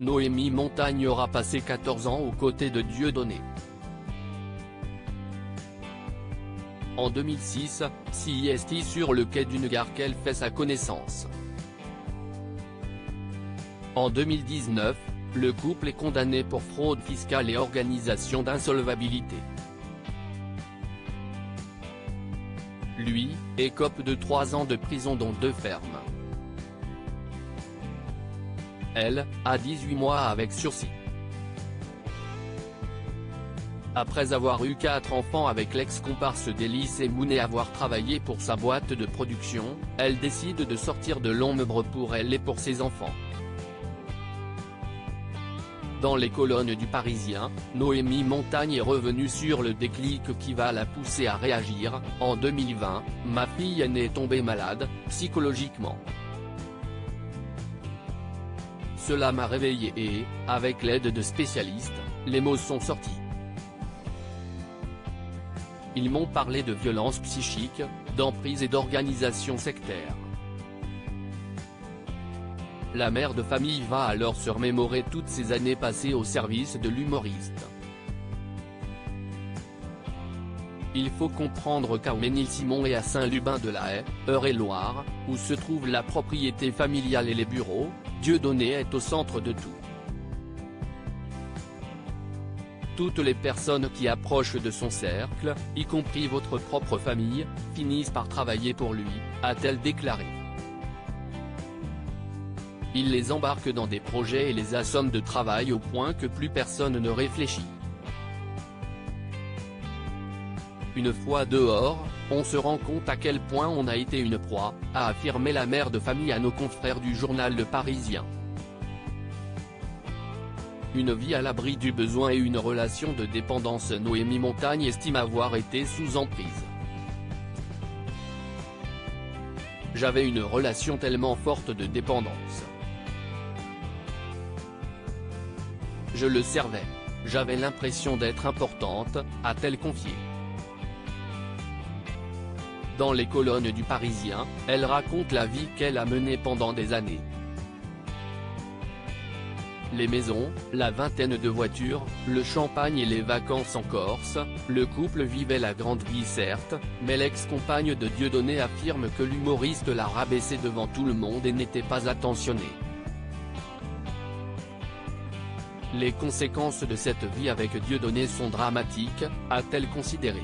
Noémie Montagne aura passé 14 ans aux côtés de Dieudonné. En 2006, c'est sur le quai d'une gare qu'elle fait sa connaissance. En 2019, le couple est condamné pour fraude fiscale et organisation d'insolvabilité. Lui, écope de 3 ans de prison dont 2 fermes. Elle, a 18 mois avec sursis. Après avoir eu 4 enfants avec l'ex-comparse d'Elysée Moon et avoir travaillé pour sa boîte de production, elle décide de sortir de l'ombre pour elle et pour ses enfants. Dans les colonnes du Parisien, Noémie Montagne est revenue sur le déclic qui va la pousser à réagir. En 2020, ma fille aînée est tombée malade, psychologiquement. Cela m'a réveillée et, avec l'aide de spécialistes, les mots sont sortis. Ils m'ont parlé de violence psychique, d'emprise et d'organisation sectaire. La mère de famille va alors se remémorer toutes ces années passées au service de l'humoriste. Il faut comprendre qu'à Ménilsimon et à Saint-Lubin-de-la-Haye, Eure-et-Loir, où se trouve la propriété familiale et les bureaux, Dieudonné est au centre de tout. Toutes les personnes qui approchent de son cercle, y compris votre propre famille, finissent par travailler pour lui, a-t-elle déclaré. Il les embarque dans des projets et les assomme de travail au point que plus personne ne réfléchit. Une fois dehors, on se rend compte à quel point on a été une proie, a affirmé la mère de famille à nos confrères du journal Le Parisien. Une vie à l'abri du besoin et une relation de dépendance. Noémie Montagne estime avoir été sous emprise. J'avais une relation tellement forte de dépendance. Je le servais. J'avais l'impression d'être importante, a-t-elle confié. Dans les colonnes du Parisien, elle raconte la vie qu'elle a menée pendant des années. Les maisons, la vingtaine de voitures, le champagne et les vacances en Corse, le couple vivait la grande vie certes, mais l'ex-compagne de Dieudonné affirme que l'humoriste l'a rabaissé devant tout le monde et n'était pas attentionné. Les conséquences de cette vie avec Dieudonné sont dramatiques, a-t-elle considéré.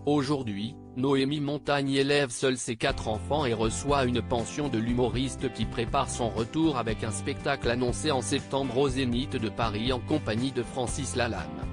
Aujourd'hui, Noémie Montagne élève seule ses 4 enfants et reçoit une pension de l'humoriste qui prépare son retour avec un spectacle annoncé en septembre au Zénith de Paris en compagnie de Francis Lalanne.